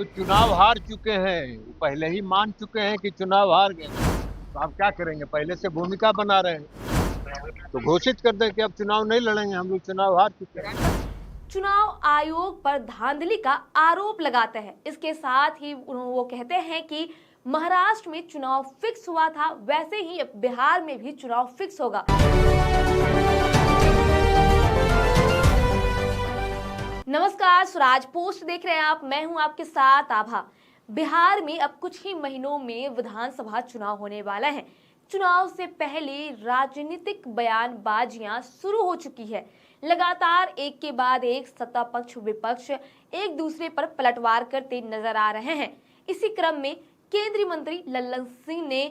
अरे चुनाव हार चुके हैं, वो पहले ही मान चुके हैं कि चुनाव हार गए। तो आप क्या करेंगे? पहले से भूमिका बना रहे हैं तो घोषित कर दें कि अब चुनाव नहीं लड़ेंगे, हम लोग चुनाव हार चुके हैं। चुनाव आयोग पर धांधली का आरोप लगाते हैं। इसके साथ ही वो कहते हैं कि महाराष्ट्र में चुनाव फिक्स हुआ था, वैसे ही अब बिहार में भी चुनाव फिक्स होगा। नमस्कार, स्वराज पोस्ट देख रहे हैं आप, मैं हूं आपके साथ आभा। बिहार में अब कुछ ही महीनों में विधानसभा चुनाव होने वाला है। चुनाव से पहले राजनीतिक बयानबाजियां शुरू हो चुकी है। लगातार एक के बाद एक सत्ता पक्ष विपक्ष एक दूसरे पर पलटवार करते नजर आ रहे हैं। इसी क्रम में केंद्रीय मंत्री लल्लन सिंह ने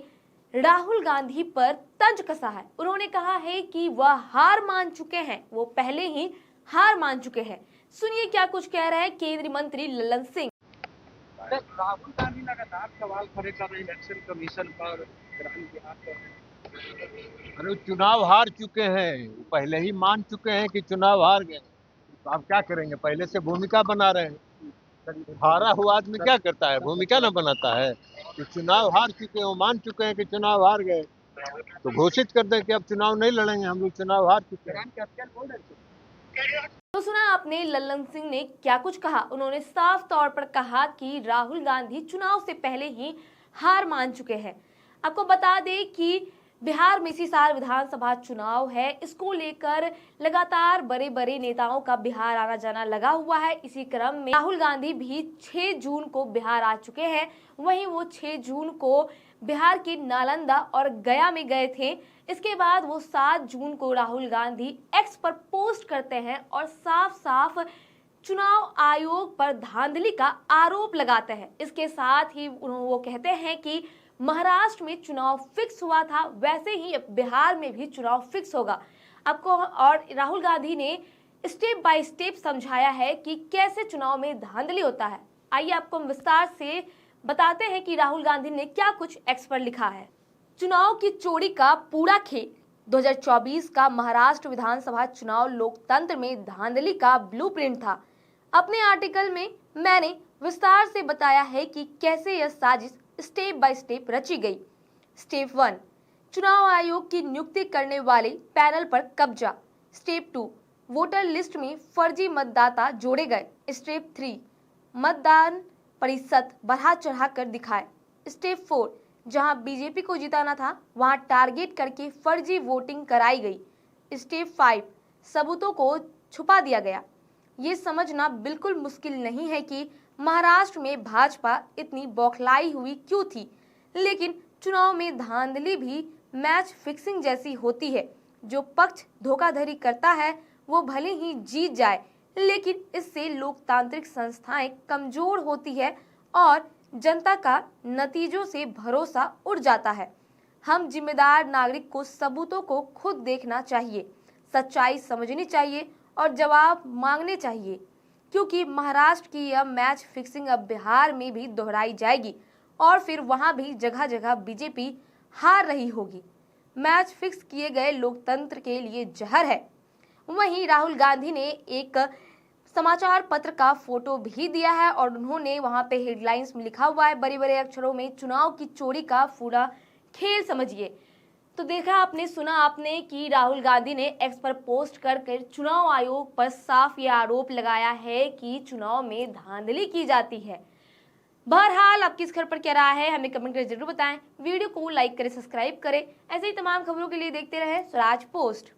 राहुल गांधी पर तंज कसा है। उन्होंने कहा है कि वह हार मान चुके हैं, वो पहले ही हार मान चुके हैं। सुनिए क्या कुछ कह रहे हैं केंद्रीय मंत्री लल्लन सिंह। राहुल गांधी लगातार सवाल खड़े कर रहे हैं इलेक्शन कमीशन पर, ग्रामीण बिहार पर। अरे चुनाव हार चुके हैं, वो पहले ही मान चुके हैं कि चुनाव हार गए। तो आप क्या करेंगे? पहले से भूमिका बना रहे हैं। हारा हुआ आदमी क्या करता है? भूमिका ना बनाता है। तो चुनाव हार चुके हैं, वो मान चुके हैं कि चुनाव हार गए तो घोषित कर दें कि अब चुनाव नहीं लड़ेंगे, हम लोग चुनाव हार चुके हैं। तो सुना आपने लल्लन सिंह ने क्या कुछ कहा। उन्होंने साफ तौर पर कहा कि राहुल गांधी चुनाव से पहले ही हार मान चुके हैं। आपको बता दें कि बिहार में इसी साल विधानसभा चुनाव है। इसको लेकर लगातार बड़े बड़े नेताओं का बिहार आना जाना लगा हुआ है। इसी क्रम में राहुल गांधी भी 6 जून को बिहार आ चुके हैं। वहीं वो 6 जून को बिहार के नालंदा और गया में गए थे। इसके बाद वो 7 जून को राहुल गांधी एक्स पर पोस्ट करते हैं और साफ साफ चुनाव आयोग पर धांधली का आरोप लगाते हैं। इसके साथ ही वो कहते हैं कि महाराष्ट्र में चुनाव फिक्स हुआ था, वैसे ही अब बिहार में भी चुनाव फिक्स होगा। आपको और राहुल गांधी ने स्टेप बाय स्टेप समझाया है कि कैसे चुनाव में धांधली होता है। आइए आपको विस्तार से बताते हैं कि राहुल गांधी ने क्या कुछ एक्स पर लिखा है। चुनाव की चोरी का पूरा खेल। 2024 का महाराष्ट्र विधानसभा चुनाव लोकतंत्र में धांधली का ब्लूप्रिंट था। अपने आर्टिकल में मैंने विस्तार से बताया है कि कैसे यह साजिश स्टेप बाय स्टेप रची गई। स्टेप 1, चुनाव आयोग की नियुक्ति करने वाले पैनल पर कब्जा। स्टेप 2, वोटर लिस्ट में फर्जी मतदाता जोड़े गए। स्टेप 3, मतदान प्रतिशत बढ़ा चढ़ाकर दिखाए। स्टेप 4, जहां बीजेपी को जिताना था वहां टारगेट करके फर्जी वोटिंग कराई गई। स्टेप 5, सबूतों को छुपा दिया गया। ये समझना बिल्कुल मुश्किल नहीं है कि महाराष्ट्र में भाजपा इतनी बौखलाई हुई क्यों थी, लेकिन चुनाव में धांधली भी मैच फिक्सिंग जैसी होती है। जो पक्ष धोखाधड़ी करता है वो भले ही जीत जाए, लेकिन इससे लोकतांत्रिक संस्थाएं कमजोर होती है और जनता का नतीजों से भरोसा उड़ जाता है। हम जिम्मेदार नागरिक को सबूतों को खुद देखना चाहिए, सच्चाई समझनी चाहिए और जवाब मांगने चाहिए, क्योंकि महाराष्ट्र की यह मैच फिक्सिंग अब बिहार में भी दोहराई जाएगी और फिर वहां भी जगह जगह बीजेपी हार रही होगी। मैच फिक्स किए गए लोकतंत्र के लिए जहर है। वहीं राहुल गांधी ने एक समाचार पत्र का फोटो भी दिया है और उन्होंने वहां पे हेडलाइंस में लिखा हुआ है बड़े बड़े अक्षरों में, चुनाव की चोरी का पूरा खेल समझिए। तो देखा आपने, सुना आपने कि राहुल गांधी ने एक्स पर पोस्ट करके चुनाव आयोग पर साफ ये आरोप लगाया है कि चुनाव में धांधली की जाती है। बहरहाल आपकी इस खबर पर क्या राय है हमें कमेंट करके जरूर बताएं। वीडियो को लाइक करें, सब्सक्राइब करें। ऐसे ही तमाम खबरों के लिए देखते रहे स्वराज पोस्ट।